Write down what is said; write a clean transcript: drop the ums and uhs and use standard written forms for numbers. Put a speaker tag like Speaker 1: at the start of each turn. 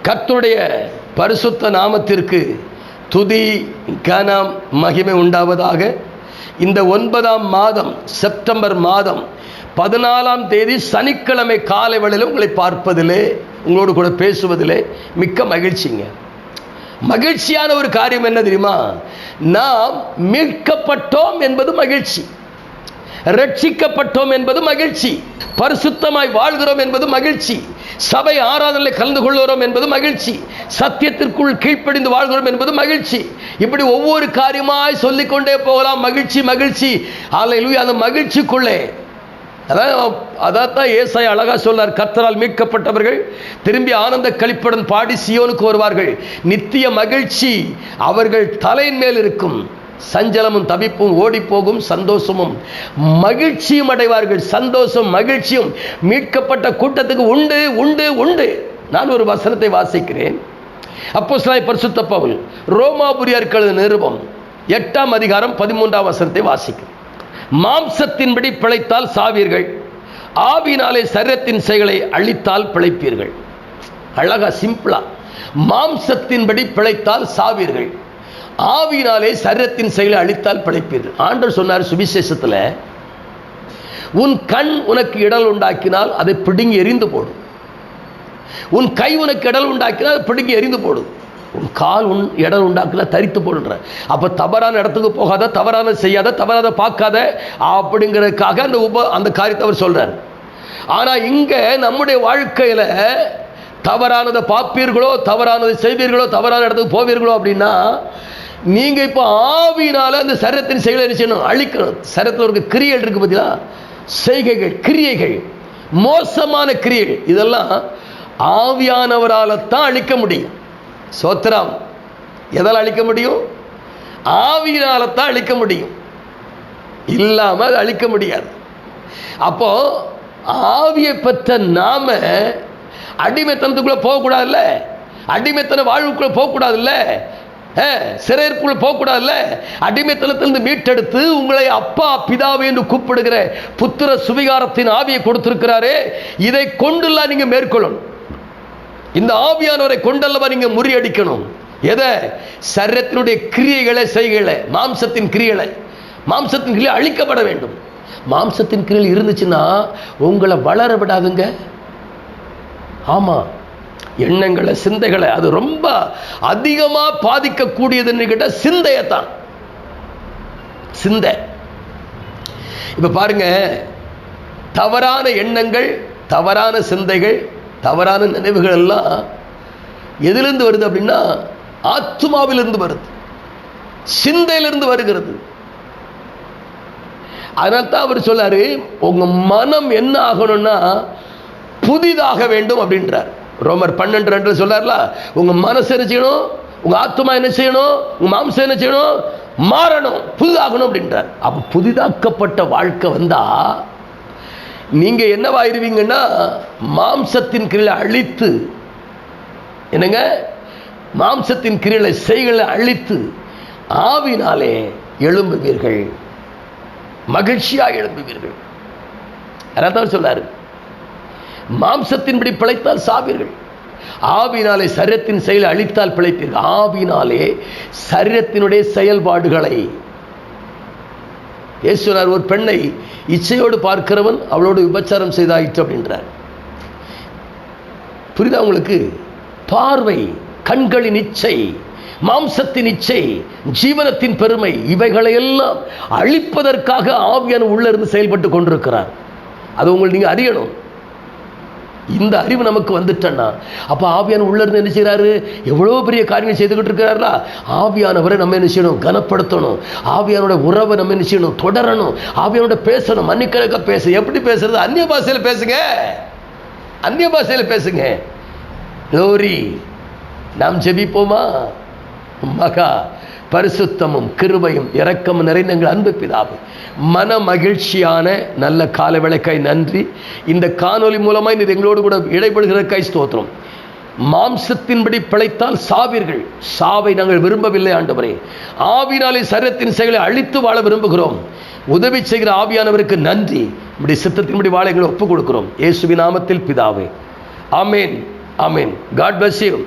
Speaker 1: கர்த்தருடைய பரிசுத்த நாமத்திற்கு துதி கனம் மகிமை உண்டாவதாக. இந்த 9ஆம் மாதம் செப்டம்பர் மாதம் 14ஆம் தேதி சனிக்கிழமை காலை வேளையில் உங்களை பார்ப்பதிலே, உங்களோடு கூட பேசுவதிலே மிக்க மகிழ்ச்சிங்க. மகிழ்ச்சியான ஒரு காரியம் என்ன தெரியுமா? நாம் மீட்கப்பட்டோம் என்பது மகிழ்ச்சி, ரட்சிக்கப்பட்டோம் என்பது மகிழ்ச்சி, பரிசுத்தமாய் வாழ்கிறோம் என்பது மகிழ்ச்சி, சபை ஆராதனையில் கலந்து கொள்கிறோம் என்பது மகிழ்ச்சி, சத்தியத்திற்குள் கீழ்ப்படிந்து வாழ்கிறோம் என்பது மகிழ்ச்சி. இப்படி ஒவ்வொரு காரியமாய் சொல்லிக்கொண்டே போகலாம். மகிழ்ச்சி மகிழ்ச்சி. அல்லேலூயா. அந்த மகிழ்ச்சிக்குள்ளே அதான் ஏசாயா அழகா சொன்னார், கர்த்தரால் மீட்கப்பட்டவர்கள் திரும்பி ஆனந்த களிப்புடன் பாடி சியோனுக்கு வருவார்கள். நித்திய மகிழ்ச்சி அவர்கள் தலையின் மேல் இருக்கும். சஞ்சலமும் தவிப்பும் ஓடி போகும், சந்தோஷமும் மகிழ்ச்சியும் அடைவார்கள். சந்தோஷம் மகிழ்ச்சியும் மீட்கப்பட்ட கூட்டத்துக்கு உண்டு உண்டு உண்டு. நான் ஒரு வசனத்தை வாசிக்கிறேன். அப்போஸ்தலனாகிய பரிசுத்த பவுல் ரோமாபுரியருக்கு எழுதின நிருபம் 8ஆம் அதிகாரம் 13ஆம் வசனத்தை வாசிக்கிறேன். மாம்சத்தின்படி பிழைத்தால் சாவீர்கள், ஆவியினாலே சரீரத்தின் செயலை அழித்தால் பிழைப்பீர்கள். அழகா சிம்பிளா, மாம்சத்தின்படி பிழைத்தால் சாவீர்கள், ஆவியினாலே சரீரத்தின் செயலை அழித்தால் பிழைப்பீர்கள். ஆண்டவர் சொன்னார் சுவிசேஷத்தில், உன் கண் உனக்கு இடல் உண்டாக்கினால் அதை பிடுங்கி எறிந்து போடும், உன் கை உனக்கு இடல் உண்டாக்கினால் அதை பிடுங்கி எறிந்து போடும், உன் கால் உன் இடம் உண்டாக்கல தரித்து போடுன்ற. அப்போ தவறான இடத்துக்கு போகாத, தவறான செய்யாத, தவறான பார்க்காத அப்படிங்கிறதுக்காக அந்த காரியத்தை அவர் சொல்றார். ஆனால் இங்கே நம்முடைய வாழ்க்கையில் தவறானதை பார்ப்பீர்களோ, தவறானதை செய்வீர்களோ, தவறான இடத்துக்கு போவீர்களோ அப்படின்னா, நீங்கள் இப்போ ஆவியினால அந்த சரீரத்தின் செயலை என்ன செய்யணும்? அழிக்கணும். சரீரத்தில் ஒரு கிரியைகள் இருக்கு பார்த்தீங்களா, செய்கைகள், கிரியைகள், மோசமான கிரியைகள், இதெல்லாம் ஆவியானவரால் தான் அழிக்க முடியும். சோத்திரம். எதால் அழிக்க முடியும்? ஆவியினால தான் அழிக்க முடியும், இல்லாமல் அது அழிக்க முடியாது. அப்போ ஆவியை பெற்ற நாம அடிமைத்தனத்துக்குள்ள போகக்கூடாதுல்ல, அடிமைத்தன வாழ்வுக்குள்ள போகக்கூடாதுல்ல, சிறைக்குள்ள போகக்கூடாதுல்ல. அடிமைத்தனத்திலிருந்து மீட்டெடுத்து உங்களை அப்பா பிதாவே என்று கூப்பிடுகிற புத்திர சுவிகாரத்தின் ஆவியை கொடுத்திருக்கிறாரே, இதை கொண்டுலாம் நீங்க மேற்கொள்ளணும். இந்த ஆவியானவரை கொண்டல்லவா நீங்க முறியடிக்கணும். எதை? சரீரத்தினுடைய கிரியைகளை, செய்கைகளை, மாம்சத்தின் கிரியைகளை. மாம்சத்தின் கிரியை அழிக்கப்பட வேண்டும். மாம்சத்தின் கிரியை இருந்துச்சுன்னா உங்களை வளர விடாதுங்க. ஆமா, எண்ணங்களை, சிந்தைகளை அது ரொம்ப அதிகமா பாதிக்கக்கூடியதுன்னு கேட்ட சிந்தையத்தான். சிந்தை. இப்ப பாருங்க, தவறான எண்ணங்கள், தவறான சிந்தைகள், தவறான நினைவுகள் எல்லாம் எதிலிருந்து வருது அப்படின்னா ஆத்துமாவிலிருந்து வருது, சிந்தையிலிருந்து வருகிறது. அதனால தான் அவர் சொல்லாரு, உங்க மனம் என்ன ஆகணும்னா புதிதாக வேண்டும் அப்படின்றார். ரோமர் 12:2 சொல்லார்ல, உங்க மனசு என்ன செய்யணும்? உங்க ஆத்துமா என்ன செய்யணும்? உங்க மாம்சம் என்ன செய்யணும்? மாறணும், புதிதாகணும் அப்படின்றார். அப்ப புதிதாக்கப்பட்ட வாழ்க்கை வந்தா நீங்க என்னவாயிருவீங்கன்னா, மாம்சத்தின் கிரியை அழித்து, என்னங்க, மாம்சத்தின் கிரியை செய்களை அழித்து ஆவினாலே எழும்புவீர்கள், மகிழ்ச்சியாக எழும்புவீர்கள். அதான் சொல்லாரு, மாம்சத்தின்படி பிழைத்தால் சாவீர்கள், ஆவினாலே சரீரத்தின் செயலை அழித்தால் பிழைப்பீர்கள். ஆவினாலே சரீரத்தினுடைய செயல்பாடுகளை. இயேசுனார், ஒரு பெண்ணை இச்சையோடு பார்க்கிறவன் அவளோடு விபச்சாரம் செய்தாயிற்று அப்படின்றார். புரியுதா உங்களுக்கு? பார்வை, கண்களின் இச்சை, மாம்சத்தின் இச்சை, ஜீவனத்தின் பெருமை, இவைகளை எல்லாம் அழிப்பதற்காக ஆவியான உள்ள இருந்து செயல்பட்டு கொண்டிருக்கிறார். அது உங்களுக்கு நீங்க அறியணும். இந்த அறிவு நமக்கு வந்துட்டா, அப்ப ஆவியான உள்ள இருந்து என்ன செய்யறாரு? எவ்வளவு பெரிய காரியங்கள் செய்துகிட்டு இருக்கிறாரா? ஆவியானவரை நம்ம என்ன செய்யணும்? கனப்படுத்தணும். ஆவியானோட உறவை நம்ம என்ன செய்யணும்? தொடரணும். ஆவியானோட பேசணும், மன்னிக்கலக்க பேச. எப்படி பேசுறது? அந்நிய பாஷையில பேசுங்க, அந்நிய பாஷையில பேசுங்க. லோரி, நாம் ஜெபிப்போமா? மகா பரிசுத்தமும் கிருபையும் இரக்கமும் நிறைந்த எங்கள் அன்பு பிதாவே, மன மகிழ்ச்சியான நல்ல கால வேளைக்காய் நன்றி. இந்த காணொலி மூலமாய் நீர் எங்களோடு கூட இடைபடுகிறக்காய் ஸ்தோத்திரம். மாம்சத்தின்படி பிழைத்தால் சாவீர்கள், சாவை நாங்கள் விரும்பவில்லை ஆண்டவரே. ஆவினாலே சரீரத்தின் செயலை அழித்து வாழ விரும்புகிறோம். உதவி செய்கிற ஆவியானவருக்கு நன்றி. நம்முடைய சித்தத்தின்படி வாழ எங்களை ஒப்புக் கொடுக்கிறோம். இயேசுவின் நாமத்தில் பிதாவே, ஆமேன், ஆமேன். God bless you.